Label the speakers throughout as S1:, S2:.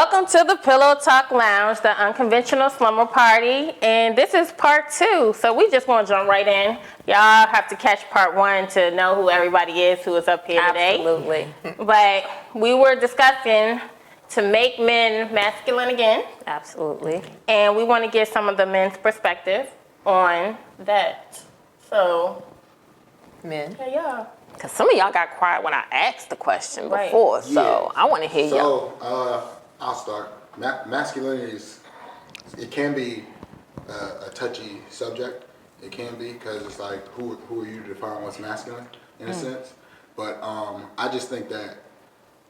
S1: Welcome to the Pillow Talk Lounge, the unconventional slumber party, and this is part 2. So we just want to jump right in. Y'all have to catch part 1 to know who everybody is who is up here today.
S2: Absolutely.
S1: But we were discussing to make men masculine again.
S2: Absolutely.
S1: And we want to get some of the men's perspective on that. So,
S3: Men.
S1: yeah.
S2: Because some of y'all got quiet when I asked the question
S1: Right.
S2: before, so I want to hear y'all.
S4: So, I'll start. Masculinity it can be a touchy subject. It can be, because it's like, who are you to define what's masculine, in a sense? But I just think that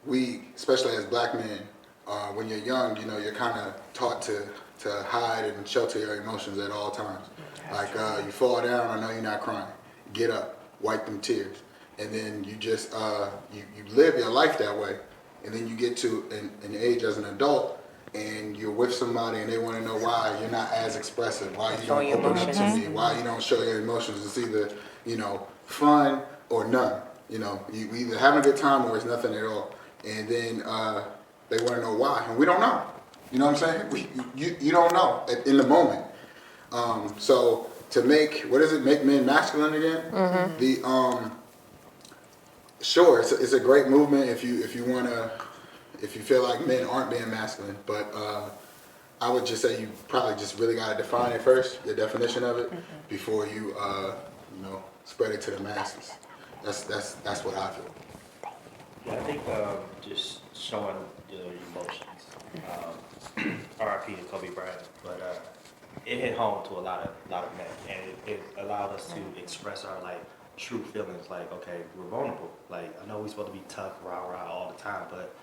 S4: we, especially as black men, when you're young, you're kind of taught to hide and shelter your emotions at all times. Like, you fall down, I know you're not crying. Get up, wipe them tears. And then you just, you live your life that way. And then you get to an age as an adult, and you're with somebody and they want to know why you're not as expressive, why you don't open up to me, why you don't show your emotions. It's either, fun or none. You either having a good time or it's nothing at all. And then they want to know why, and we don't know. You know what I'm saying? You don't know in the moment. So to make men masculine again? Mm-hmm. Sure, it's a great movement if you feel like men aren't being masculine, but I would just say you probably just really got to define it first, the definition of it, before you spread it to the masses. That's what I feel.
S5: Yeah, I think just showing your emotions. R.I.P. to Kobe Bryant, but it hit home to a lot of men, and it allowed us to express our true feelings. Like, okay, we're vulnerable. Like, I know we're supposed to be tough, rah all the time, but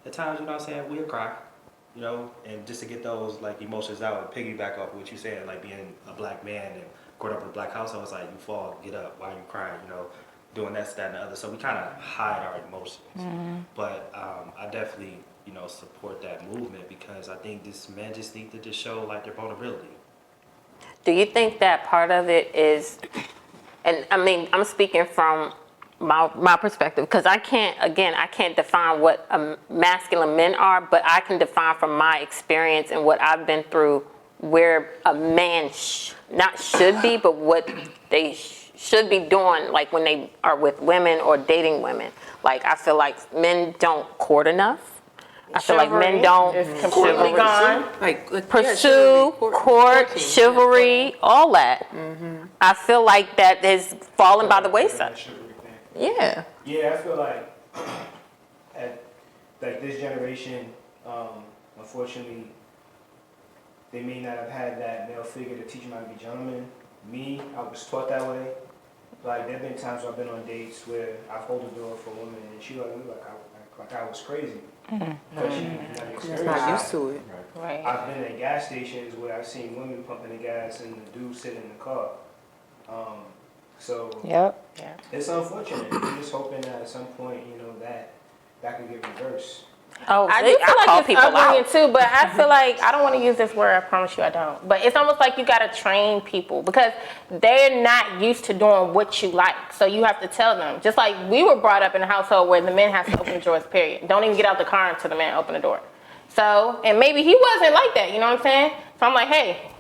S5: at times, we'll cry, and just to get those emotions out and piggyback off what you said, like being a black man and growing up in a black household, it's like you fall, get up, why are you crying, doing this, that, and the other. So we kind of hide our emotions. Mm-hmm. But I definitely, support that movement, because I think this men just need to just show their vulnerability.
S2: Do you think that part of it is, and I mean, I'm speaking from my perspective, because I can't define what masculine men are, but I can define from my experience and what I've been through where a man not should be, but what they should be doing, like when they are with women or dating women. Like, I feel like men don't court enough. I feel like men don't
S1: completely gone.
S2: Pursue, court, chivalry, all that. Mm-hmm. I feel like that is falling by the wayside. Yeah.
S5: Yeah, I feel like this generation, unfortunately, they may not have had that male figure to teach them how to be gentlemen. Me, I was taught that way. Like, there have been times where I've been on dates where I've held the door for a woman and she looked at me like I was crazy. Because she never
S3: not used to it.
S1: Right.
S5: I've been at gas stations where I've seen women pumping the gas and the dude sitting in the car. So it's unfortunate. I'm just hoping that at some point, that could get reversed.
S2: Oh,
S1: I do feel like it's upbringing too, but I feel like, I don't want to use this word, I promise you I don't, but it's almost like you got to train people, because they're not used to doing what you like, so you have to tell them. Just like we were brought up in a household where the men have to open the doors, period. Don't even get out the car until the man open the door. So, and maybe he wasn't like that, you know what I'm saying? So I'm like, hey,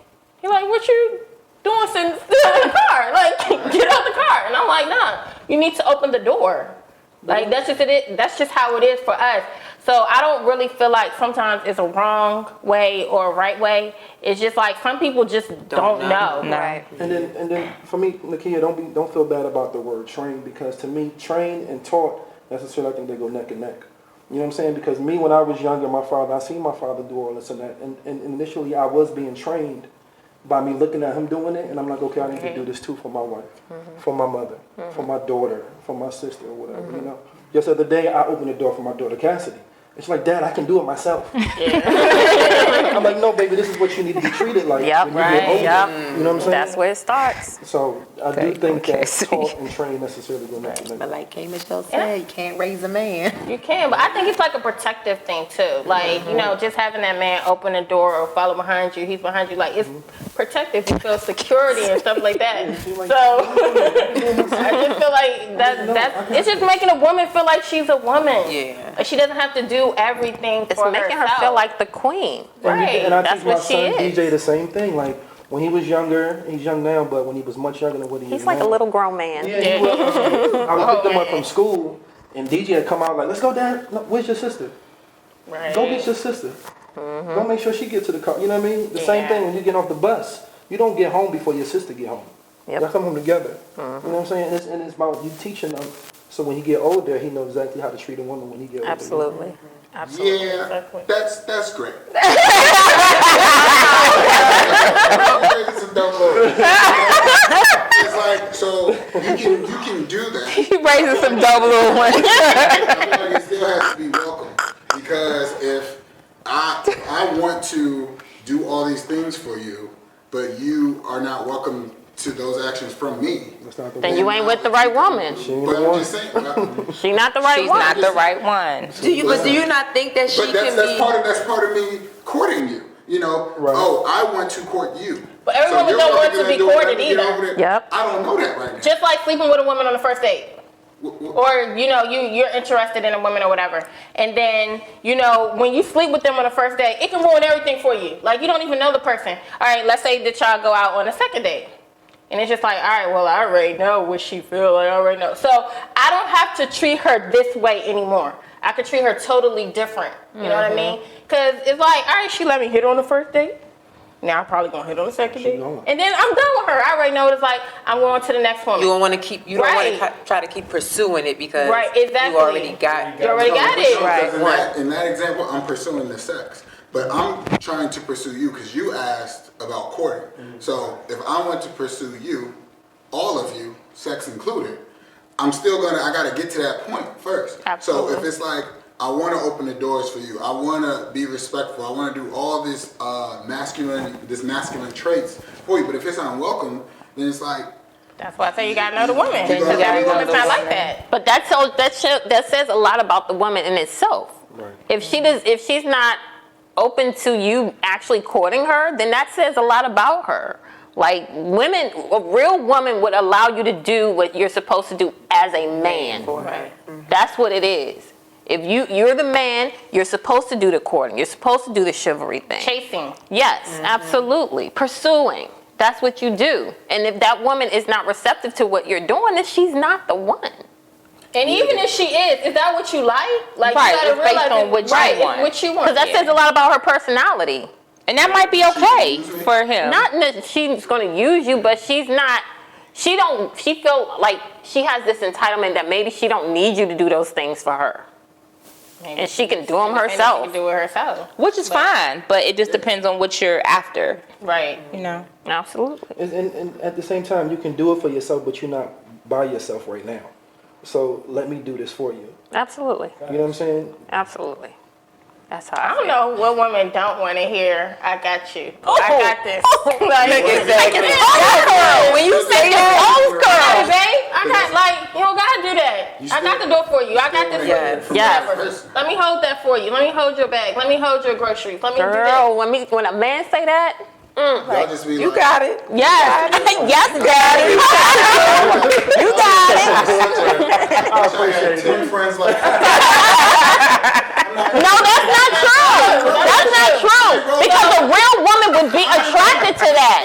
S1: he's like, what you doing still in the car? Like, get out the car. And I'm like, nah, you need to open the door. Like, that's just how it is for us. So I don't really feel like sometimes it's a wrong way or a right way. It's just like some people just don't know.
S2: Right.
S6: And then for me, Nakia, don't feel bad about the word train, because to me, train and taught, necessarily I think they go neck and neck. You know what I'm saying? Because me, when I was younger, I seen my father do all this and that, and initially I was being trained by me looking at him doing it, and I'm like, okay, I need to do this too for my wife, for my mother, for my daughter, for my sister, or whatever. Just the other day, I opened the door for my daughter Cassidy. It's like, Dad, I can do it myself. I'm like, no, baby, this is what you need to be treated like.
S2: Yep,
S6: when you get older.
S2: Yep.
S6: You know what I'm saying?
S2: That's where it starts.
S6: So I do think that taught and trained necessarily go next.
S3: But like K. Michelle said, you can't raise a man.
S1: You can, but I think it's like a protective thing too. Like, just having that man open the door or follow behind you, he's behind you, like, it's protective. You feel security and stuff like that. So I just feel like that's it's just making a woman feel like she's a woman.
S3: Yeah.
S1: but she doesn't have to do everything
S2: It's
S1: for
S2: making
S1: herself.
S2: her feel like the queen.
S1: Right.
S6: And I
S2: That's
S6: teach my
S2: what she
S6: son
S2: is.
S6: DJ the same thing. Like when he was younger, he's young now, but when he was much younger than what he is
S2: He's like
S6: now.
S2: a little grown man.
S6: Yeah, he was, I would pick them up from school, and DJ had come out like, "Let's go, Dad. No, where's your sister?
S1: Right.
S6: Go get your sister. Go make sure she gets to the car." You know what I mean? The same
S1: Yeah.
S6: thing when you get off the bus. You don't get home before your sister get home.
S2: Yep.
S6: Y'all come home together. You know what I'm saying? And it's about you teaching them, so when he get older, he knows exactly how to treat a woman when he get older.
S2: Absolutely.
S4: Yeah, that's great. It's like, so you can do that.
S7: He raising some double little ones.
S4: I feel like it still has to be welcome, because if I want to do all these things for you, but you are not welcome to those actions from me,
S6: That's not the
S2: Then
S6: way.
S2: you ain't with the right woman.
S6: She ain't
S4: but
S6: the
S4: I'm
S6: one.
S4: just saying. But
S2: She not the right
S7: She's
S2: one.
S7: not the right one.
S3: Do you not think that she
S4: that's,
S3: can
S4: that's
S3: be?
S4: part of me courting you. You know,
S6: Right.
S4: oh, I want to court you.
S1: But every woman
S4: you're
S1: don't want
S4: walking
S1: to
S4: in
S1: be
S4: the door,
S1: courted
S4: let me get
S1: either.
S4: over there.
S2: Yep.
S4: I don't know that right now.
S1: Just like sleeping with a woman on the first date. Or, you're interested in a woman or whatever. And then, when you sleep with them on the first date, it can ruin everything for you. Like, you don't even know the person. All right, let's say that y'all go out on a second date. And it's just like, all right, well, I already know what she feel like. I already know. So I don't have to treat her this way anymore. I could treat her totally different. You know what I mean? Because it's like, all right, she let me hit on the first date. Now I'm probably gonna hit on the second date,
S6: going.
S1: and then I'm done with her. I already know it's like I'm going to the next woman.
S3: You don't want to keep. You don't
S1: Right.
S3: want to try to keep pursuing it because
S1: Right, exactly.
S3: you already got.
S1: You already got it.
S4: Because in that example, I'm pursuing the sex. But I'm trying to pursue you because you asked about courting. So if I want to pursue you, all of you, sex included, I gotta get to that point first.
S2: Absolutely.
S4: So if it's like, I want to open the doors for you, I want to be respectful, I want to do all this masculine traits for you, but if it's unwelcome, then it's like,
S1: That's why I say you gotta know the woman.
S4: You
S1: Because
S4: gotta
S1: every
S4: know
S1: woman's
S4: the
S1: not like
S4: woman.
S1: that.
S2: But that says a lot about the woman in itself.
S6: Right.
S2: If she's not open to you actually courting her, then that says a lot about her. Like a real woman would allow you to do what you're supposed to do as a man.
S1: Right.
S2: That's what it is. If you're the man, you're supposed to do the courting. You're supposed to do the chivalry thing.
S1: Chasing.
S2: Yes, absolutely. Pursuing. That's what you do. And if that woman is not receptive to what you're doing, then she's not the one.
S1: And even if she is that what you like? Like
S7: Right,
S1: you gotta
S7: it's based
S1: realize
S7: on
S1: it-
S7: what you
S1: right, it's
S7: want.
S1: what you want.
S2: Because that says a lot about her personality.
S7: And that might be okay for him.
S2: Not that she's going to use you, but she feel like she has this entitlement that maybe she don't need you to do those things for her.
S1: Maybe
S2: And she can do them
S1: maybe
S2: herself.
S1: She can do it herself.
S7: Which is fine, but it just depends on what you're after,
S1: Right.
S7: you know?
S2: Absolutely.
S6: And at the same time, you can do it for yourself, but you're not by yourself right now. So let me do this for you.
S2: Absolutely.
S6: You know what I'm saying?
S2: Absolutely. That's how
S1: I
S2: I
S1: don't
S2: feel.
S1: know what women don't want to hear. I got you.
S2: Oh.
S1: I got this. Like,
S7: Exactly.
S2: When you say that,
S1: Hey, babe, I got you don't gotta do that. I got to do it for you. I got this
S3: Yes.
S1: for you.
S2: Yes.
S1: Whatever. Let me hold that for you. Let me hold your bag. Let me hold your groceries. Let me do that.
S2: Girl, when a man say that,
S4: y'all just be
S3: You
S4: like,
S3: got it.
S2: yes, yes, daddy. You got it.
S4: I appreciate it. 10 friends like
S2: No, that's not true. That's not true. Because a real woman would be attracted to that.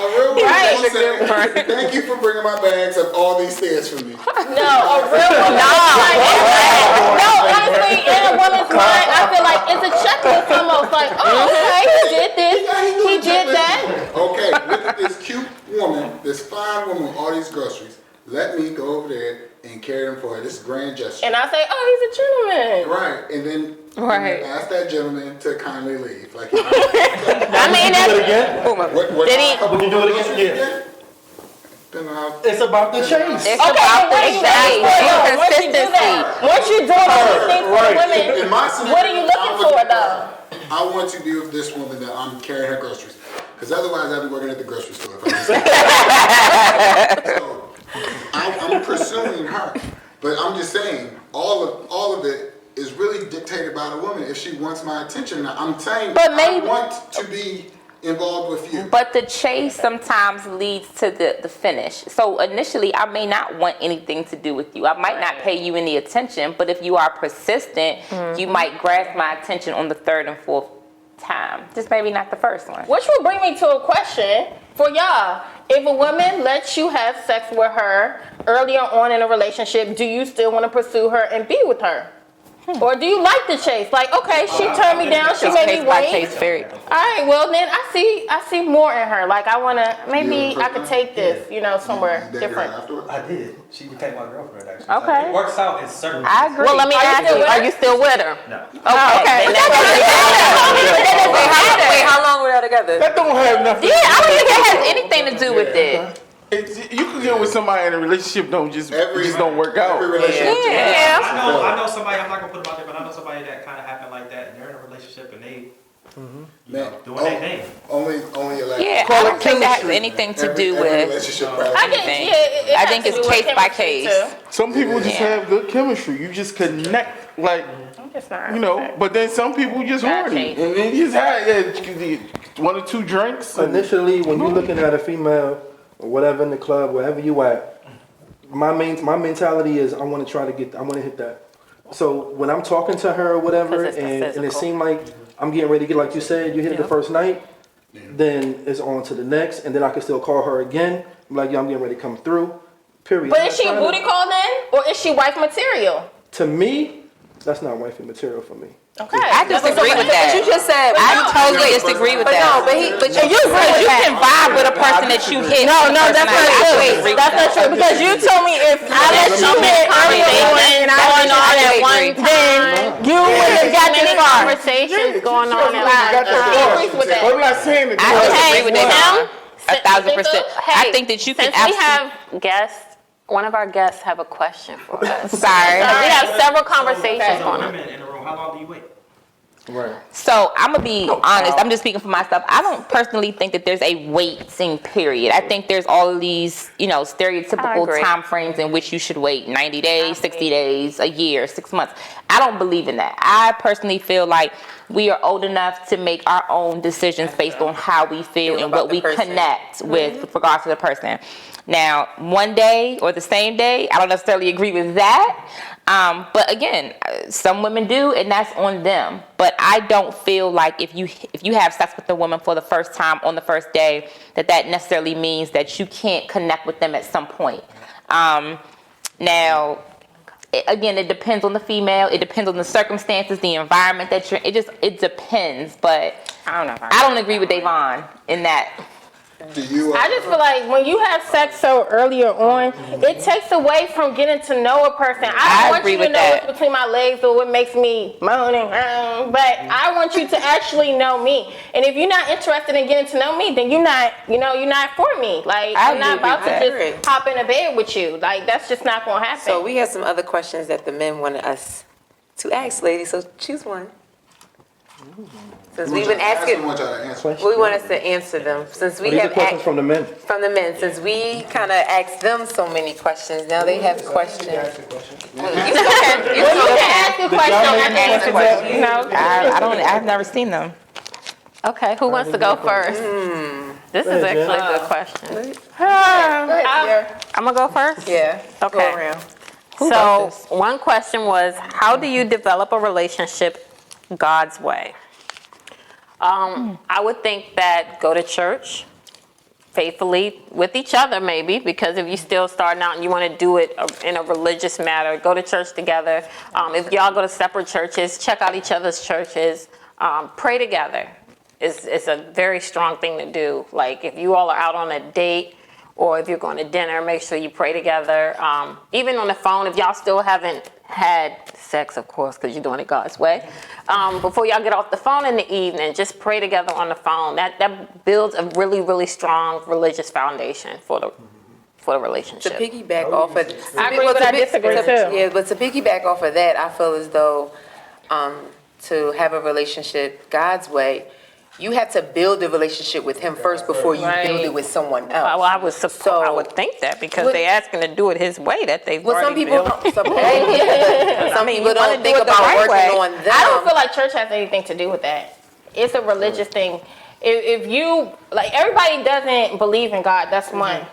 S4: Thank you for bringing my bags up all these stairs for me.
S1: No, a real woman. No, honestly, in a woman's mind, I feel like it's a checklist almost. Like, oh, okay, he did this, he did that.
S4: Okay, look at this cute woman, this fine woman with all these groceries. Let me go over there and carry them for her. This grand gesture.
S1: And I say, oh, he's a gentleman.
S4: Right, and then
S7: Right.
S4: ask that gentleman to kindly leave. Like,
S2: I mean,
S6: Do it
S2: that's,
S6: again?
S4: what
S2: Did he-
S6: Would you do it again? Yeah.
S4: Depending on how.
S6: It's about the chase.
S7: It's
S1: Okay,
S7: about
S1: but
S7: the
S1: what do you
S7: chase,
S1: look for?
S7: the
S1: Once you do that, once you're doing all these things for the women,
S4: In my scenario,
S1: what are you looking
S4: I'm
S1: for, though?
S4: I want to be with this woman that I'm carrying her groceries. Because otherwise I'd be working at the grocery store. If so I'm pursuing her. But I'm just saying, all of it is really dictated by the woman if she wants my attention. Now, I'm saying
S7: But
S4: I
S7: maybe-
S4: want to be involved with you.
S7: But the chase sometimes leads to the finish. So initially, I may not want anything to do with you. I might not pay you any attention, but if you are persistent, you might grasp my attention on the third and fourth time. Just maybe not the first one.
S1: Which will bring me to a question for y'all. If a woman lets you have sex with her earlier on in a relationship, do you still want to pursue her and be with her? Or do you like the chase? Like, okay, she turned me down, she made
S7: Case
S1: me
S7: by
S1: wait.
S7: case, very.
S1: All right, well then I see more in her. Like I wanna, maybe I could take this, somewhere
S4: You dated her
S1: different.
S4: afterwards?
S5: I did. She became my girlfriend, actually.
S7: Okay.
S5: It works out in certain
S7: I agree.
S2: Well, let me ask you, are you still with her?
S5: No.
S2: Okay.
S3: Wait, how long were y'all together?
S6: That don't have nothing.
S7: Yeah, I don't think that has anything to do with it.
S6: You can get with somebody in a relationship, it just don't work out.
S4: Every relationship.
S7: Yeah.
S5: I know somebody, I'm not going to put them out there, but I know somebody that kind of happened like that, and they're in a relationship, and they, doing their thing.
S4: Only like
S7: Yeah, I don't think that has anything to do
S4: every
S7: with.
S4: relationship.
S1: I think,
S7: Anything.
S1: it
S7: I
S1: has
S7: think
S1: to
S7: it's
S1: do with
S7: case by
S1: chemistry,
S7: case.
S1: too.
S6: Some people just
S7: Yeah.
S6: have good chemistry. You just connect, like,
S1: I'm just not.
S6: but then some people just
S1: Bad
S6: horny.
S1: taste.
S6: And then you just had 1 or 2 drinks. Initially, when you're looking at a female or whatever in the club, wherever you at, my mentality is I want to hit that. So when I'm talking to her or whatever,
S2: 'Cause it's the
S6: and it
S2: physical.
S6: seemed like I'm getting ready to get, like you said, you hit it the first night, then it's on to the next, and then I can still call her again. I'm like, yo, I'm getting ready to come through. Period.
S1: But
S6: I'm
S1: is
S6: not
S1: she a
S6: trying to-
S1: booty call then? Or is she wife material?
S6: To me, that's not wifey material for me.
S1: Okay.
S7: I disagree with that.
S3: But you just said.
S7: I totally disagree with
S3: But
S7: that.
S3: no, but you
S7: Because you can vibe with a person that you hit.
S1: No, that's not true.
S7: true.
S1: That's not true because you told me if I let you hit early on and I went on at one, then you would have got this far.
S2: Conversations going on in
S6: Got
S2: life.
S6: that
S1: I agree with that.
S6: I'm not saying that.
S7: I disagree with that. 1,000%. I
S2: Hey,
S7: think that you can
S2: since we have guests, one of our guests have a question for us.
S7: Sorry.
S2: We have several conversations
S5: So
S2: going on.
S5: women in the room, how long do you wait?
S6: Right.
S7: So I'm gonna be honest. I'm just speaking for myself. I don't personally think that there's a waiting period. I think there's all of these,
S2: I
S7: stereotypical
S2: agree.
S7: time frames in which you should wait 90 days, 60 days, a year, 6 months. I don't believe in that. I personally feel like we are old enough to make our own decisions based on how we feel and
S3: about
S7: what we
S3: the person.
S7: connect with regards to the person. Now, one day or the same day, I don't necessarily agree with that. But again, some women do, and that's on them. But I don't feel like if you have sex with a woman for the first time on the first day, that necessarily means that you can't connect with them at some point. Now, again, it depends on the female. It depends on the circumstances, the environment that you're. It depends. But
S1: I don't know.
S7: I don't agree with Davon in that.
S4: Do you?
S1: I just feel like when you have sex so earlier on, it takes away from getting to know a person. I
S7: I
S1: don't want
S7: agree
S1: you to
S7: with
S1: know
S7: that.
S1: what's between my legs or what makes me moaning, but I want you to actually know me. And if you're not interested in getting to know me, then you're not for me. Like
S7: I
S1: I'm not
S7: agree
S1: about
S7: with
S1: to
S3: that.
S1: just hop in a bed with you. Like that's just not gonna happen.
S3: So we have some other questions that the men wanted us to ask, ladies. So choose one. Since we've been asking,
S4: I want y'all to answer.
S3: we want us to answer them. Since we
S6: These are
S3: have
S6: questions from the men.
S3: from the men, since we kind of asked them so many questions, now they have questions.
S1: You can ask a question and answer question.
S7: I've never seen them.
S2: Okay, who wants to go first? This is
S6: ahead,
S2: actually
S6: Jen.
S2: a good question.
S3: Yeah.
S2: I'm gonna go first.
S3: Yeah.
S2: Okay.
S3: Go around.
S2: So one question was, how do you develop a relationship God's way? I would think that go to church faithfully with each other, maybe, because if you still starting out and you want to do it in a religious matter, go to church together. If y'all go to separate churches, check out each other's churches, pray together. It's a very strong thing to do. Like if you all are out on a date or if you're going to dinner, make sure you pray together. Even on the phone, if y'all still haven't had sex, of course, because you're doing it God's way. Before y'all get off the phone in the evening, just pray together on the phone. That builds a really, really strong religious foundation for the relationship.
S3: To piggyback off of,
S1: I agree, but I disagree too.
S3: Yeah, but to piggyback off of that, I feel as though to have a relationship God's way, you have to build a relationship with Him first before you build it with someone else.
S2: Well, I would think that because
S3: What-
S2: they asking to do it His way that they've
S3: Well, some
S2: already
S3: people
S2: built.
S3: don't. Some people don't
S2: do
S3: think
S2: it the
S3: about
S2: right
S3: working
S2: way.
S3: on them.
S1: I don't feel like church has anything to do with that. It's a religious thing. if you, like, everybody doesn't believe in God, that's one.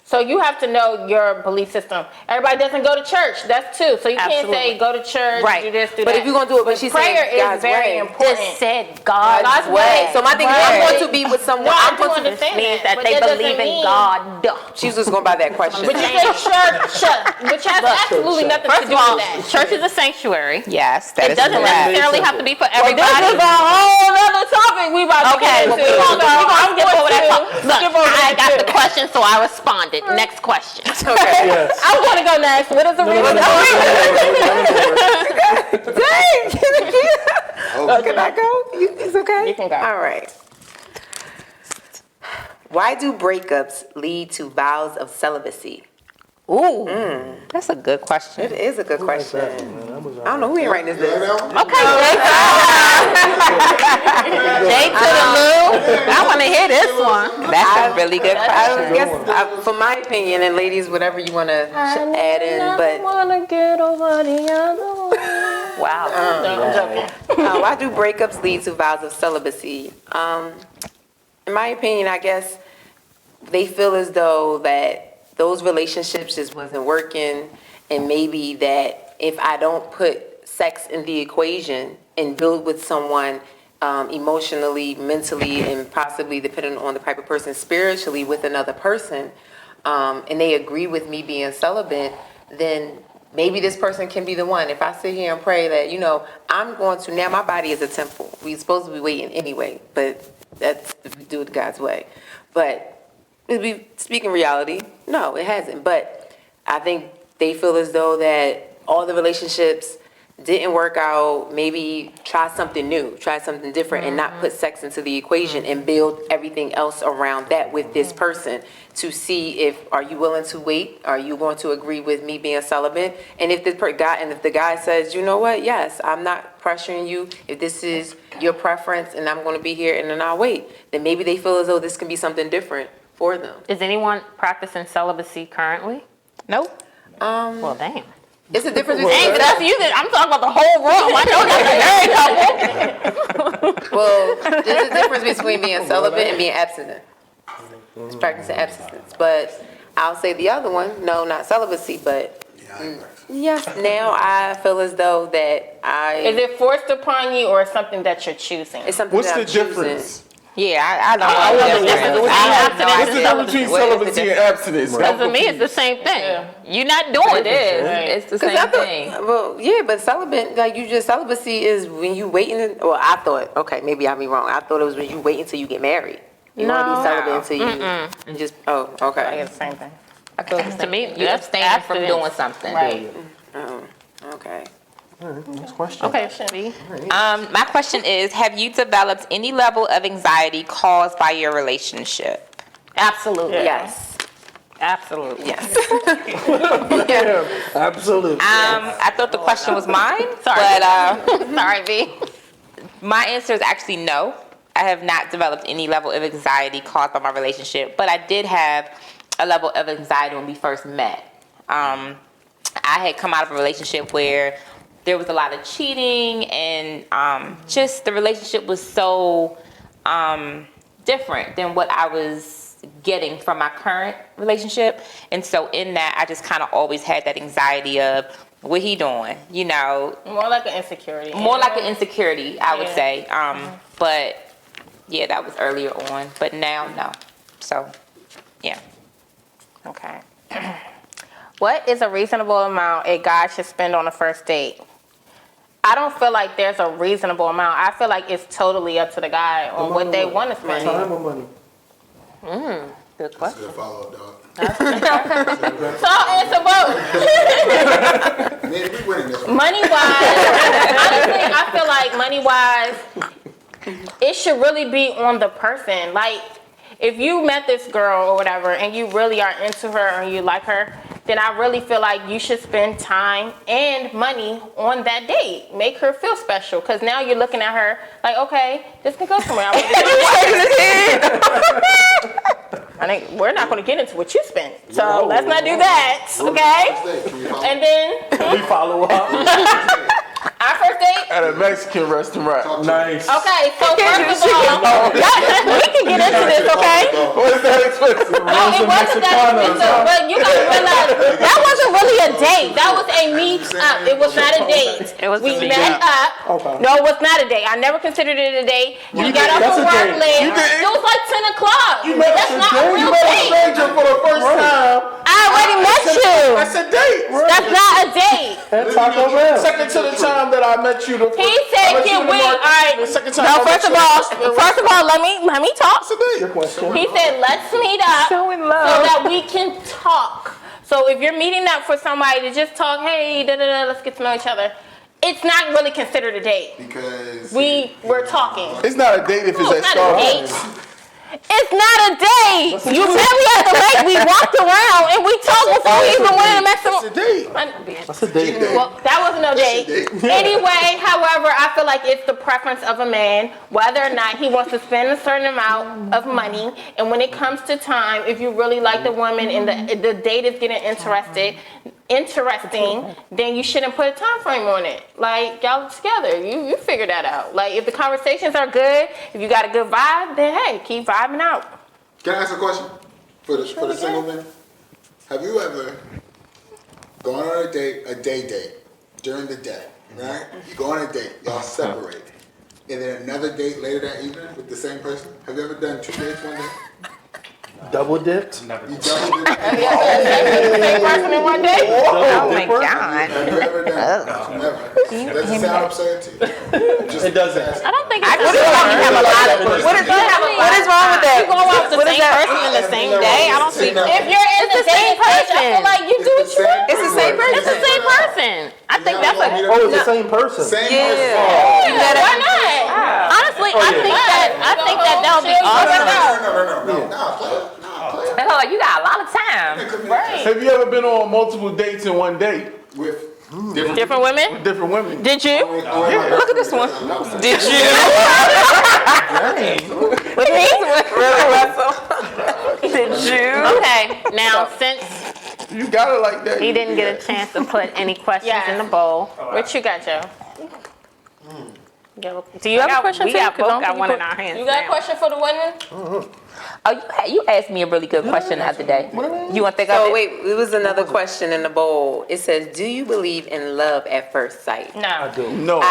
S1: So you have to know your belief system. Everybody doesn't go to church. That's two. So you can't say go to church, do this, do that.
S3: But if you're going to do it, but she's
S1: prayer
S3: saying God's
S1: is very
S3: way.
S1: important.
S2: Just said God's
S3: way. So my thing is, I'm going to be with someone.
S1: No, I
S3: I'm
S1: do
S3: going to
S1: understand
S2: means that
S1: but
S2: they
S1: doesn't
S2: believe in
S1: mean-
S2: God.
S3: She's just going by that question.
S1: But you said church, which has absolutely nothing
S2: First
S1: to
S2: of
S1: do
S2: all,
S1: with that.
S2: church is a sanctuary.
S7: Yes, that
S2: It
S7: is
S2: doesn't
S7: correct.
S2: necessarily have to be for
S1: Well,
S2: everybody.
S1: this is a whole other topic we about to
S2: Okay,
S1: get
S2: well,
S1: into.
S2: we're gonna skip over that. Look,
S1: skip over
S2: I
S1: that
S2: got
S1: too.
S2: the question, so I responded. Next question.
S3: Okay.
S6: Yes.
S1: I want to go next. What is the reason?
S3: Can I go? It's okay?
S1: You can go.
S3: All right. Why do breakups lead to vows of celibacy?
S2: Ooh.
S7: That's a good question.
S3: It is a good question.
S6: That one, man. That was
S3: I don't know who ain't writing this
S4: You like
S3: down.
S4: that one?
S2: Okay, Jay to the Lou. I want to hear this one.
S7: That's a really good
S3: I
S7: question.
S3: guess, for my opinion, and ladies, whatever you want to add in, but
S1: want to get over the other one.
S2: Wow.
S1: I'm joking.
S3: why do breakups lead to vows of celibacy? In my opinion, I guess they feel as though that those relationships just wasn't working, and maybe that if I don't put sex in the equation and build with someone emotionally, mentally, and possibly, depending on the type of person, spiritually with another person, and they agree with me being celibate, then maybe this person can be the one. If I sit here and pray that, I'm going to, now my body is a temple. We're supposed to be waiting anyway, but that's if we do it God's way. But if we speaking reality, no, it hasn't. But I think they feel as though that all the relationships didn't work out. Maybe try something new, try something different, and not put sex into the equation and build everything else around that with this person to see if, are you willing to wait? Are you going to agree with me being celibate? And if if the guy says, you know what, yes, I'm not pressuring you. If this is your preference and I'm going to be here and then I'll wait, then maybe they feel as though this can be something different for them.
S2: Is anyone practicing celibacy currently?
S7: Nope.
S2: Well, damn.
S3: It's a difference
S2: Hey,
S3: between
S2: that's you. I'm talking about the whole room. I know that's a married couple.
S3: well, there's a difference between being celibate and being abstinent. It's practicing abstinence. But I'll say the other one, no, not celibacy, but yes, now I feel as though that
S1: Is it forced upon you or something that you're choosing?
S3: it's something
S6: What's
S3: that
S6: the
S3: I'm choosing.
S7: Yeah,
S6: difference?
S7: I don't know.
S6: What's the difference between celibacy and abstinence?
S2: Because to me, it's the same thing. You're not doing
S7: It is.
S2: it.
S7: It's the
S3: 'Cause
S7: same
S3: I thought-
S7: thing.
S3: Well, yeah, but celibacy is when you waiting. Well, I thought, okay, maybe I'm wrong. I thought it was when you wait until you get married. You want to be celibate until you and just. Oh, okay.
S1: It's the same thing.
S7: I feel it's
S2: To me,
S7: you
S2: that's
S7: abstaining from
S2: abstinence.
S7: doing something.
S1: Right.
S3: Oh, okay.
S6: All right, next question.
S2: Okay, B.
S7: My question is, have you developed any level of anxiety caused by your relationship?
S2: Absolutely.
S3: Yes.
S2: Absolutely.
S3: Yes.
S6: Yeah, absolutely.
S7: I thought the question was mine,
S2: Sorry.
S7: but
S2: Sorry, B.
S7: my answer is actually no. I have not developed any level of anxiety caused by my relationship, but I did have a level of anxiety when we first met. I had come out of a relationship where there was a lot of cheating, and just the relationship was so different than what I was getting from my current relationship. And so in that, I just kind of always had that anxiety of, what he doing?
S1: More like an insecurity.
S7: More like an insecurity, I would
S1: Yeah.
S7: say. But yeah, that was earlier on. But now, no. So, yeah.
S1: Okay. What is a reasonable amount a guy should spend on a first date? I don't feel like there's a reasonable amount. I feel like it's totally up to the guy on what they want to spend.
S6: Time or money?
S2: Good
S4: That's a
S2: question.
S4: good follow-up, dog.
S1: So I'll answer both.
S4: Man, we winning this one.
S1: Money-wise, honestly, I feel like money-wise, it should really be on the person. Like, if you met this girl or whatever and you really are into her or you like her, then I really feel like you should spend time and money on that date. Make her feel special, because now you're looking at her like, okay, this can go somewhere. I think we're not going to get into what you spent, so let's not do that, okay?
S4: Can we follow?
S1: And then
S6: We follow up.
S1: Our first date?
S8: At a Mexican restaurant.
S6: Nice.
S1: Okay, so first of all, we can get into this, okay?
S8: What is that expensive?
S1: No, it wasn't that expensive, but you gotta realize that wasn't really a date. That was a meet up. It was not a date. We met up.
S6: Okay.
S1: No, it was not a date. I never considered it a date. We got off
S6: that's
S1: of
S6: a
S1: work
S6: date.
S1: late.
S8: You did-
S1: It was like 10 o'clock. That's not a real
S8: You met a
S1: date.
S8: stranger for the first time.
S1: I already met you.
S8: That's a date.
S1: That's not a date.
S6: And Taco Bell.
S8: Second to the time that I met you.
S1: He said, "Can we?" All right.
S8: The second time.
S1: No,
S8: I met
S1: first of all, let me talk.
S8: That's a date.
S6: Your question.
S1: He said, "Let's meet up
S7: So in
S1: so
S7: love.
S1: that we can talk." So if you're meeting up for somebody to just talk, hey, let's get to know each other, it's not really considered a date.
S4: Because
S1: We were talking.
S8: It's not a date if
S1: No,
S8: it's
S1: it's
S8: at
S1: not a
S8: Starbucks.
S1: date. It's not a date. You met me at the lake. We walked around and we talked before we even went to Mexico.
S8: It's a date.
S6: That's a date.
S1: Well, that wasn't no date. Anyway, however, I feel like it's the preference of a man whether or not he wants to spend a certain amount of money. And when it comes to time, if you really like the woman and the date is getting interesting, then you shouldn't put a time frame on it. Like, y'all together, you figure that out. Like, if the conversations are good, if you got a good vibe, then hey, keep vibing out.
S4: Can I ask a question for the single men? Have you ever gone on a day date during the day, right? You go on a date, y'all separate, and then another date later that evening with the same person? Have you ever done 2 dates one day?
S6: Double dipped.
S4: You double did it?
S1: Have you ever done the same person in one day?
S7: Oh my God.
S4: Have you ever done it? Never. Does it sound absurd to you?
S6: It doesn't.
S1: I don't think
S7: I
S1: it's
S7: just probably have a lot of. What is wrong with that?
S2: You go out with the
S7: What is
S2: same
S7: that?
S2: person in the same day? I don't see.
S1: If you're in the same person, I feel like you do what you want.
S2: It's the same person. It's the same person. I think that's a.
S6: Oh, it's the same person.
S4: Same
S2: Yeah.
S4: person.
S1: Why not?
S2: Honestly, I think that would be awesome.
S4: No, play it.
S7: Oh, like you got a lot of time.
S1: Right.
S8: Have you ever been on multiple dates in one day
S4: With
S1: Different women?
S8: with different women?
S1: Did you?
S7: Look at this one.
S1: Did you? With me? Really, Russell? Did you?
S2: Okay, now since
S8: You got it like that.
S2: he didn't get a chance to put any questions
S1: Yeah.
S2: in the bowl,
S1: What you got, Joe?
S7: Do you have a question
S2: we
S7: too?
S2: got
S7: 'Cause
S2: both
S7: don't
S2: got
S7: you
S2: one
S7: put-
S2: in our hands.
S1: You got a
S2: now.
S1: question for the women?
S7: Oh, you asked me a really good question the other day. You want to think of
S3: So
S7: it?
S3: wait, it was another question in the bowl. It says, do you believe in love at first sight?
S1: No.
S8: No,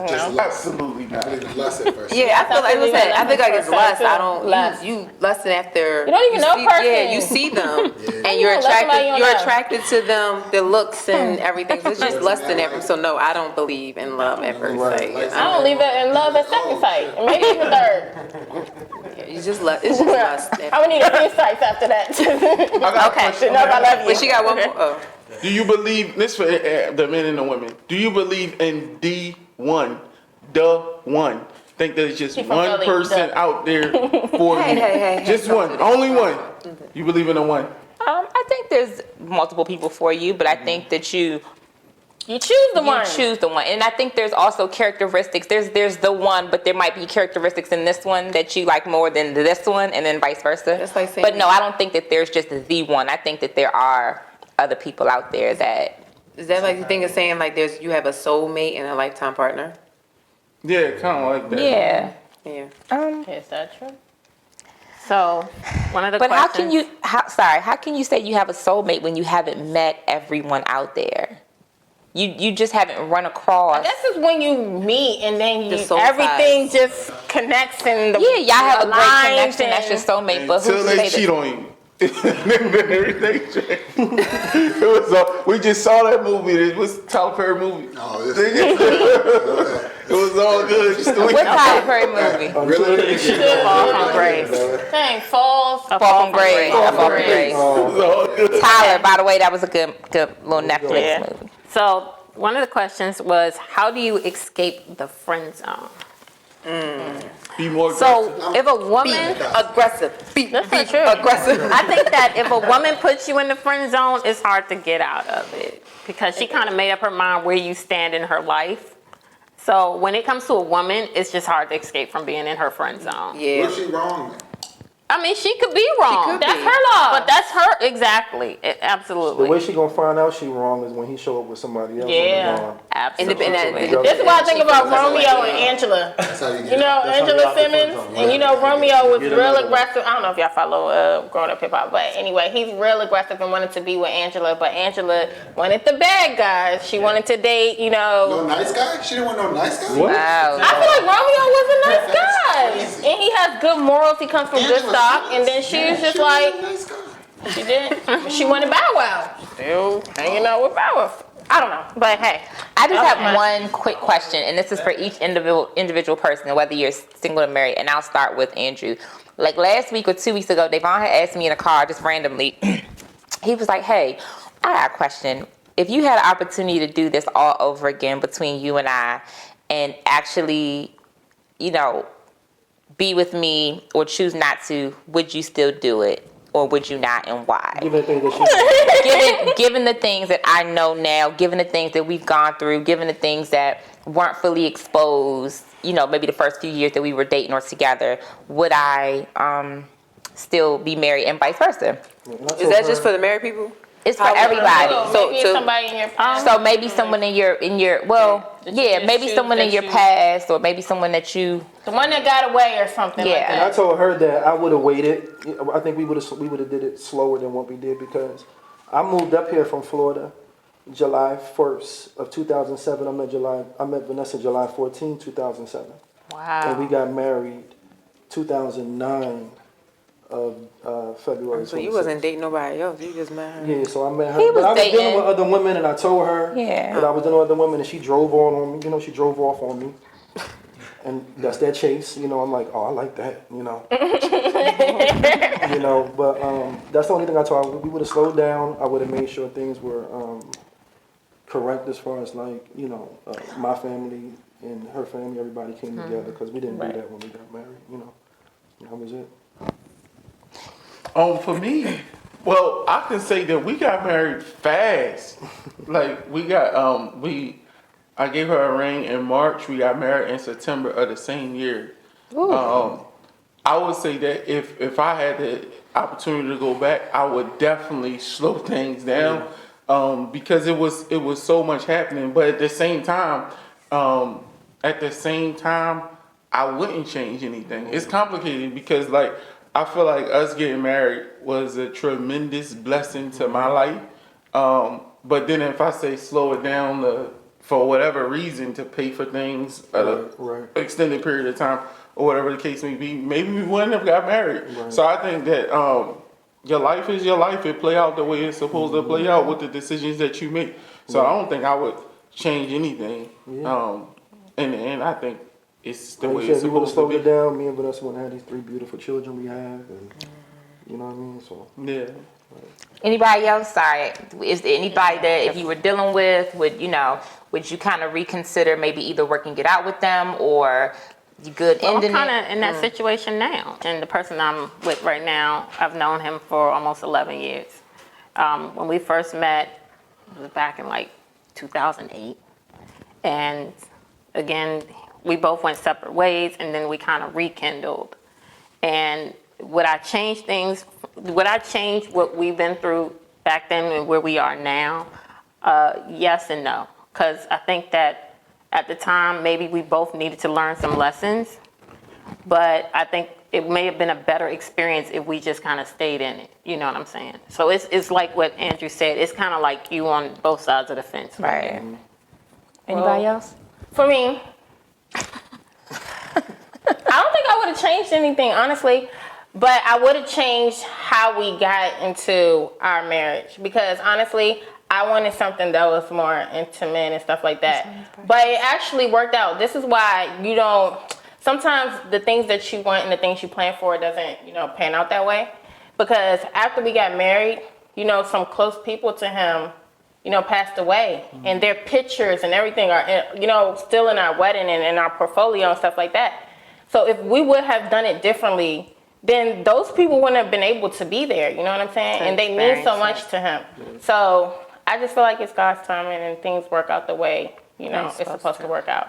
S4: Just lust.
S8: absolutely not.
S4: I believe lust at first.
S3: Yeah, I feel like,
S1: believe
S3: I
S1: in
S3: think like it's
S1: love at
S3: lust.
S1: first
S3: I
S1: sight,
S3: don't,
S1: too. Lust.
S3: you lusting after.
S1: You don't even know
S3: see,
S1: person.
S3: Yeah, you see them and
S1: you
S3: you're
S1: don't love somebody
S3: attracted,
S1: you
S3: you're
S1: don't know?
S3: attracted to them, their looks and everything. So it's just lusting at them. So no, I don't believe in love at first sight.
S1: I don't believe in love at second sight. And maybe even third.
S3: You just lust. It's just lust.
S1: I would need a few sights after that.
S8: I got a question.
S1: No, I love you.
S3: But she got one more. Oh.
S8: Do you believe this for the men and the women? Do you believe in D1, the one? Think there's just
S1: She from
S8: one
S1: Philly,
S8: person
S1: the-
S8: out there for you?
S3: Hey,
S8: Just one, only one. You believe in the one?
S7: I think there's multiple people for you, but I think that you
S1: choose the one.
S7: choose the one, and I think there's also characteristics. There's the one, but there might be characteristics in this one that you like more than this one, and then vice versa.
S3: That's like saying-
S7: But no, I don't think that there's just the one. I think that there are other people out there that.
S3: Is that like the thing of saying like you have a soulmate and a lifetime partner?
S8: Yeah, kind of like that.
S7: Yeah.
S3: Yeah.
S1: Is that true?
S2: So one of the
S7: But
S2: questions.
S7: how can you say you have a soulmate when you haven't met everyone out there? You just haven't run across.
S1: This is when you meet and then
S3: The soul
S1: everything
S3: ties.
S1: just connects and the
S7: Yeah, y'all have a great
S1: aligns
S7: connection. That's your soulmate. But
S8: Until
S7: who's to
S8: they
S7: say
S8: cheat
S7: that?
S8: on you. Then everything changed. It was we just saw that movie. It was Tyler Perry movie.
S4: Oh, this
S8: It was all good. Just the
S7: What
S8: weekend.
S7: Tyler Perry movie?
S4: really?
S2: Fall from grace.
S1: Dang, falls.
S7: Fall from Grace.
S2: Fall
S7: Fall
S2: from
S7: from
S2: Grace.
S7: Grace.
S8: It was all good.
S7: Tyler, by the way, that was a good little Netflix
S2: Yeah.
S7: movie.
S2: So one of the questions was, how do you escape the friend zone?
S8: Be more
S2: So
S8: aggressive.
S2: if a woman,
S3: Aggressive.
S1: That's not true.
S3: Aggressive.
S2: I think that if a woman puts you in the friend zone, it's hard to get out of it because she kind of made up her mind where you stand in her life. So when it comes to a woman, it's just hard to escape from being in her friend zone.
S3: Yeah.
S4: What's she wrong then?
S2: I mean, she could be wrong.
S3: could
S2: That's
S3: be.
S2: her law. But that's her, exactly. Absolutely.
S6: The way she gonna find out she wrong is when he show up with somebody else.
S1: Yeah.
S6: On the lawn.
S2: Absolutely.
S1: This is why I think about Romeo and Angela.
S4: That's how you get
S1: You know,
S6: That's how
S1: Angela
S6: y'all get
S1: Simmons,
S6: friends on,
S1: and you know,
S6: right?
S1: Romeo was
S6: Get
S1: real
S6: another one.
S1: aggressive. I don't know if y'all follow Growing Up Hip Hop, but anyway, he's real aggressive and wanted to be with Angela, but Angela wanted the bad guys. She wanted to date, you
S4: No
S1: know.
S4: nice guy? She didn't want no nice guy?
S6: What?
S7: Wow.
S1: I feel like Romeo was a nice
S4: That's
S1: guy,
S4: crazy.
S1: and he has good morals. He comes from good
S4: Angela
S1: stock,
S4: Simmons?
S1: and then she was just
S4: She was
S1: like,
S4: a nice guy.
S1: she didn't. She wanted Bow Wow. Still hanging out with Bow Wow. I don't know, but hey.
S7: I just
S1: Okay.
S7: have one quick question, and this is for each individual person, whether you're single or married, and I'll start with Andrew. Like last week or 2 weeks ago, Devon had asked me in a car just randomly. He was like, hey, I got a question. If you had an opportunity to do this all over again between you and I, and actually, you know, be with me or choose not to, would you still do it? Or would you not, and why?
S6: Given the thing that she
S7: given the things that I know now, given the things that we've gone through, given the things that weren't fully exposed, you know, maybe the first few years that we were dating or together, would I still be married and vice versa?
S3: Is that just for the married people?
S7: It's for everybody.
S1: So maybe somebody in your past.
S7: So maybe someone in your well,
S1: That you
S7: yeah,
S1: just
S7: maybe
S1: choose
S7: someone in
S1: that
S7: your
S1: you-
S7: past, or maybe someone that you.
S1: The one that got away or something like
S7: Yeah.
S6: And I
S1: that.
S6: told her that I would have waited. I think we would have did it slower than what we did because I moved up here from Florida July 1st of 2007. I met Vanessa July 14, 2007. And we
S2: Wow.
S6: got married 2009 of February 26th.
S3: So you wasn't dating nobody else. You just met her.
S6: Yeah, so I met her.
S7: He was
S6: but I was
S7: dating.
S6: dealing with other women, and I told her
S7: Yeah.
S6: that I was dealing with other women, and she drove on me. You know, she drove off on me. And that's that chase. You know, I'm like, oh, I like that. You know. You know, but that's the only thing I told her. We would have slowed down. I would have made sure things were correct as far as like, you know, my family and her family, everybody came together because we didn't do that when we got married. You know, that was it.
S8: For me, well, I can say that we got married fast. Like we got I gave her a ring in March. We got married in September of the same year. I would say that if I had the opportunity to go back, I would definitely slow things down because it was so much happening. But at the same time, I wouldn't change anything. It's complicated because like I feel like us getting married was a tremendous blessing to my life. But then if I say slow it down for whatever reason to pay for things at an extended period of time or whatever the case may be, maybe we wouldn't have got married.
S6: Right.
S8: So I think that your life is your life. It play out the way it's supposed to play out with the decisions that you make. So I don't think I would change anything. And I think it's the
S6: Like
S8: way
S6: you
S8: it's
S6: said, we would have
S8: supposed to
S6: slowed
S8: be.
S6: it down. Me and Vanessa would have had these 3 beautiful children we have, and you know what I mean. So
S8: Yeah.
S7: Anybody else? Sorry. Is there anybody that if you were dealing with, would you kind of reconsider maybe either working it out with them or you good
S2: Well,
S7: ending
S2: I'm kind
S7: it?
S2: of in that situation now. And the person I'm with right now, I've known him for almost 11 years. When we first met, it was back in like 2008. And again, we both went separate ways and then we kind of rekindled. And would I change things? Would I change what we've been through back then and where we are now? Yes and no. Because I think that at the time, maybe we both needed to learn some lessons. But I think it may have been a better experience if we just kind of stayed in it. You know what I'm saying? So it's like what Andrew said. It's kind of like you on both sides of the fence.
S7: Right. Anybody else?
S1: For me, I don't think I would have changed anything, honestly. But I would have changed how we got into our marriage. Because honestly, I wanted something that was more intimate and stuff like that. But it actually worked out. This is why you don't, sometimes the things that you want and the things you plan for doesn't, pan out that way. Because after we got married, some close people to him, passed away. And their pictures and everything are, still in our wedding and in our portfolio and stuff like that. So if we would have done it differently, then those people wouldn't have been able to be there. You know what I'm saying? And they mean so much to him. So I just feel like it's God's timing and things work out the way, it's supposed to work out.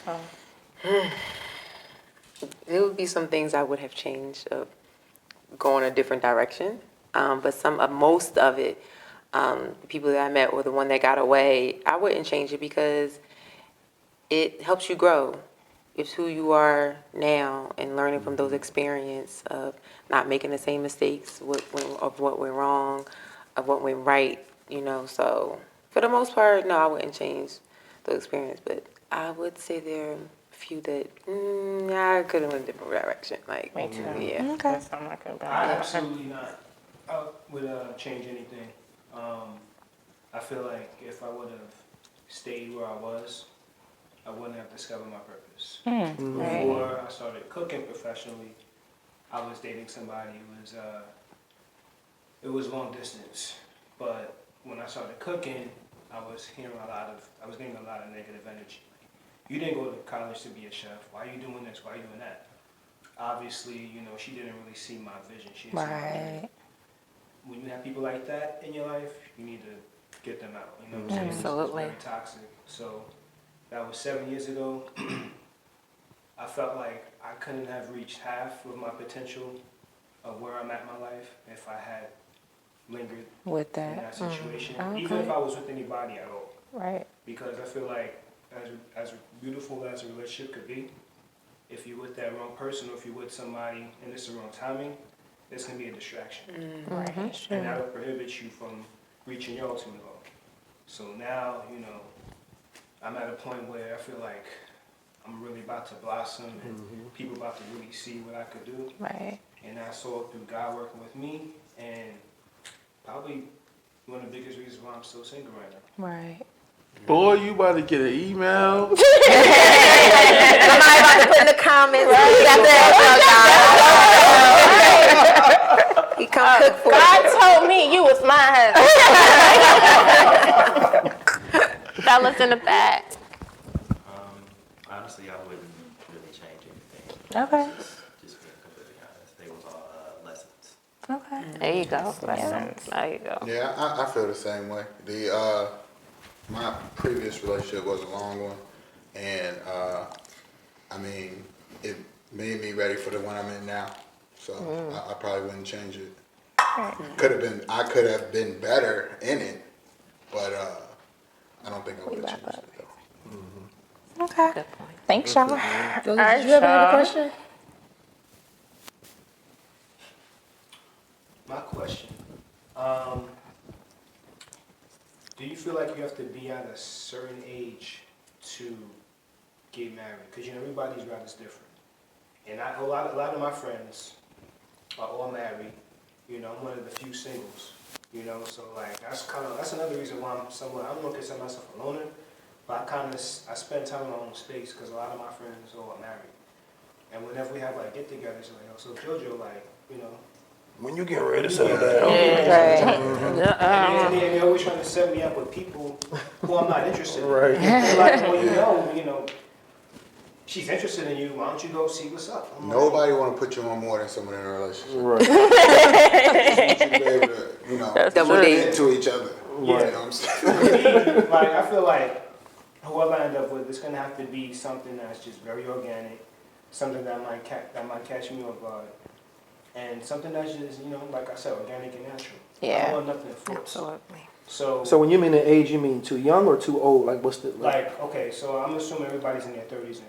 S1: So.
S3: there would be some things I would have changed, going a different direction. But most of it, the people that I met or the one that got away, I wouldn't change it because it helps you grow. It's who you are now and learning from those experiences of not making the same mistakes of what went wrong, of what went right, So for the most part, no, I wouldn't change the experience. But I would say there are a few that I could have went a different direction. Like,
S1: Me too.
S3: Yeah.
S7: Okay.
S1: That's something I could
S9: I absolutely not would change anything. I feel like if I would have stayed where I was, I wouldn't have discovered my purpose. Before I started cooking professionally, I was dating somebody who it was long distance. But when I started cooking, I was getting a lot of negative energy. You didn't go to college to be a chef. Why are you doing this? Why are you doing that? Obviously, she didn't really see my vision. She didn't see my dream. When you have people like that in your life, you need to get them out. You know what I'm saying?
S2: Absolutely.
S9: It's very toxic. So that was 7 years ago. I felt like I couldn't have reached half of my potential of where I'm at in my life if I had lingered
S7: With
S9: in
S7: that.
S9: that situation,
S7: Okay.
S9: even if I was with anybody at all.
S7: Right.
S9: Because I feel like as beautiful as a relationship could be, if you're with that wrong person or if you're with somebody and it's the wrong timing, it's going to be a distraction.
S1: Right.
S9: And that will prohibit you from reaching your ultimate goal. So now, I'm at a point where I feel like I'm really about to blossom and people about to really see what I could do.
S7: Right.
S9: And I saw it through God working with me, and probably one of the biggest reasons why I'm still single right now.
S7: Right.
S8: Boy, you about to get an email.
S3: Somebody about to put in the comments. He come cook for
S1: God told me you was my husband.
S2: Fellas in the back.
S5: Honestly, I wouldn't really change anything.
S7: Okay.
S5: Just being completely honest. They was all lessons.
S7: Okay.
S2: There you go. There you go.
S4: Yeah, I feel the same way. My previous relationship was a long one, and it made me ready for the one I'm in now. So I probably wouldn't change it. I could have been better in it, but I don't think I would have changed it though.
S7: Okay.
S2: Good point.
S7: Thanks, y'all.
S10: Did you ever have a question?
S9: My question, do you feel like you have to be at a certain age to get married? Because everybody's route is different. And a lot of my friends are all married. I'm one of the few singles. So like that's another reason why I'm somewhat, I don't want to consider myself a loner, but I spend time in my own space because a lot of my friends are married. And whenever we have like get-togethers, like, so JoJo, like,
S6: When you get ready to settle down.
S9: and they're always trying to set me up with people who I'm not interested in.
S6: Right.
S9: They're like, well, she's interested in you. Why don't you go see what's up? I'm like,
S4: Nobody want to put you on more than someone in a relationship.
S6: Right.
S4: You should be able to,
S3: double date.
S4: into each other.
S9: Yeah.
S4: You know what I'm saying?
S9: like, I feel like whoever I end up with, it's gonna have to be something that's just very organic, something that might catch me off guard, and something that's just like I said, organic and natural. I
S7: Yeah.
S9: don't want nothing forced.
S2: Absolutely.
S9: So
S6: when you mean the age, you mean too young or too old? Like what's the
S9: okay, so I'm assuming everybody's in their 30s now,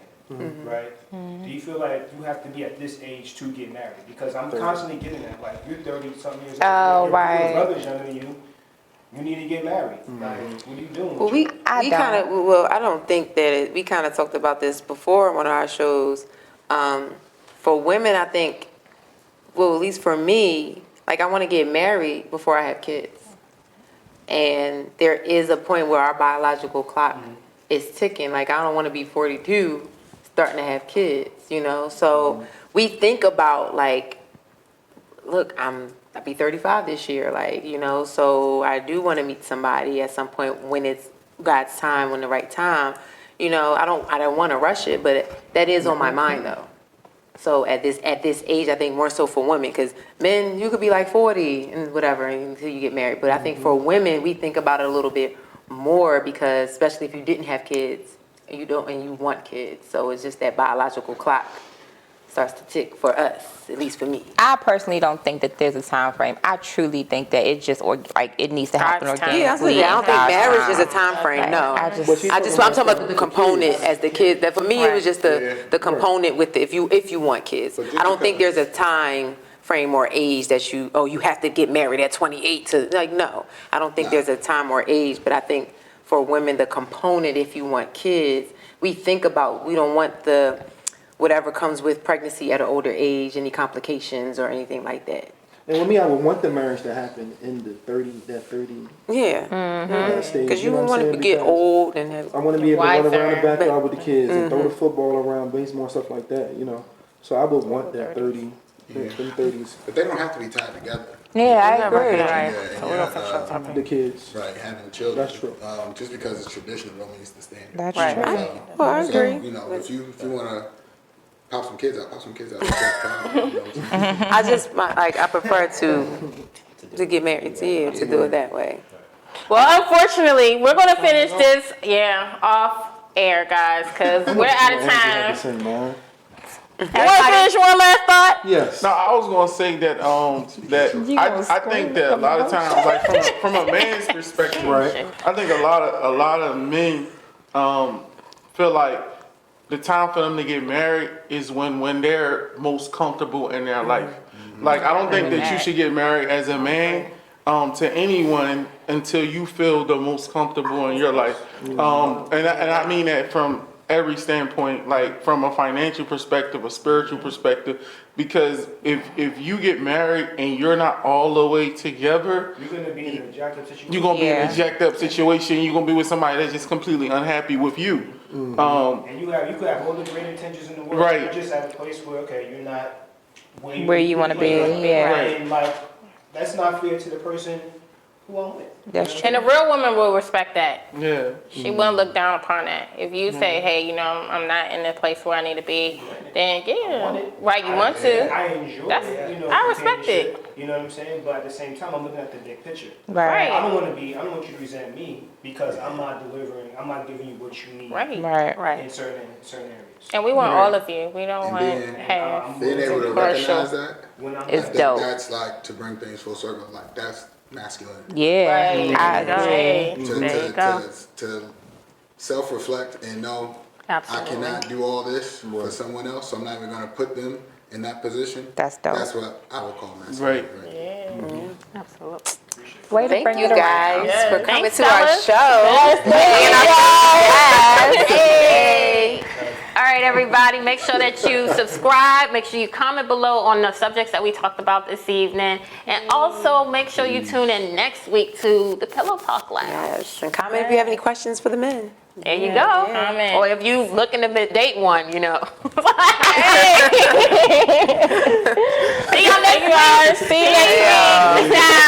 S9: right? Do you feel like you have to be at this age to get married? Because I'm constantly getting that, like, you're 30-something years old.
S7: Oh,
S9: your
S7: right.
S9: brother's younger than you. You need to get married. Like, what are you doing?
S3: Well, we kind of, I don't think that we kind of talked about this before on one of our shows. For women, I think, well, at least for me, like, I want to get married before I have kids. And there is a point where our biological clock is ticking. Like, I don't want to be 42 starting to have kids, So we think about, like, look, I'll be 35 this year, like, so I do want to meet somebody at some point when it's God's time, when the right time. I don't want to rush it, but that is on my mind though. So at this age, I think more so for women, because men, you could be like 40 and whatever until you get married. But I think for women, we think about it a little bit more because, especially if you didn't have kids and you want kids, so it's just that biological clock starts to tick for us, at least for me.
S7: I personally don't think that there's a time frame. I truly think that it just it needs to happen
S1: God's time.
S7: organically.
S3: Yeah, I don't think
S7: God's
S3: marriage is a
S7: time.
S3: time frame, no.
S7: I just
S3: I'm talking about the component as the kids. That for me, it was just the component with if you want kids. I don't think there's a time frame or age that you have to get married at 28 to no. I don't think there's a time or age, but I think for women the component if you want kids, we don't want the whatever comes with pregnancy at an older age, any complications or anything like that.
S6: And with me, I would want the marriage to happen in the 30
S3: Yeah.
S6: stage.
S3: Because you
S6: know
S3: don't
S6: what I'm
S3: want to
S6: saying?
S3: get
S6: Because
S3: old and have.
S6: I want to be able to run around the
S1: Wiser.
S6: backyard with the kids and throw the football around, baseball, stuff like that, So I would want that 30, them 30s.
S4: But they don't have to be tied together.
S7: Yeah, I agree.
S6: The kids.
S4: Right, having children.
S6: That's true.
S4: Just because it's traditional don't mean it's the standard.
S7: That's
S2: Right.
S7: true.
S3: Well, I agree.
S4: If you want to pop some kids out. That's fine,
S3: I prefer to get married, to do it that way.
S1: Well, unfortunately, we're going to finish this, off air, guys, because we're out of time.
S6: Listen, man.
S1: You want to finish one last thought?
S6: Yes.
S8: No, I was gonna say that I think that a lot of times, like from a man's perspective,
S6: Right.
S8: I think a lot of men feel like the time for them to get married is when they're most comfortable in their life. Like I don't think that you should get married as a man to anyone until you feel the most comfortable in your life. And I mean that from every standpoint, like from a financial perspective, a spiritual perspective, because if you get married and you're not all the way together,
S9: You're going to be in a jacked up situation.
S8: you're gonna be in a jacked up situation. You're gonna be with somebody that's just completely unhappy with you.
S9: And you could have all the great intentions in the world.
S8: Right.
S9: You're just at a place where, you're not
S7: Where you wanna be, yeah.
S9: And that's not fair to the person who I'm with.
S7: That's
S1: And a real woman will respect that.
S8: Yeah.
S1: She wouldn't look down upon that. If you say, hey, I'm not in the place where I need to be, then right, you want to.
S9: I enjoy it.
S1: I respect it.
S9: companionship, You know what I'm saying? But at the same time, I'm looking at the big picture.
S7: right.
S9: I don't want you to resent me because I'm not giving you what you need
S7: Right.
S9: in certain areas.
S1: And we want all of you. We don't
S4: And
S1: want
S4: then-
S1: half.
S4: Being able to recognize that,
S9: When I'm
S7: It's
S4: I think
S7: dope.
S4: that's like to bring things full circle. Like that's masculine.
S7: Yeah,
S1: Right.
S7: I agree.
S4: To self-reflect and know
S2: Absolutely.
S4: I cannot do all this for someone else, so I'm not even going to put them in that position.
S7: That's dope.
S4: That's what I would call masculine.
S8: Right.
S2: Absolutely.
S7: Way to
S3: Thank
S7: bring
S3: you
S7: it around.
S3: guys for coming
S1: Thanks,
S3: to our
S1: fellas.
S3: show.
S2: Hey. All right, everybody, make sure that you subscribe. Make sure you comment below on the subjects that we talked about this evening. And also make sure you tune in next week to the Pillow Talk Lounge.
S3: Yes, and comment if you have any questions for the men.
S2: There you go.
S1: Comment.
S2: Or if you looking to date one, See y'all next week.
S1: See you next week.
S2: Peace out.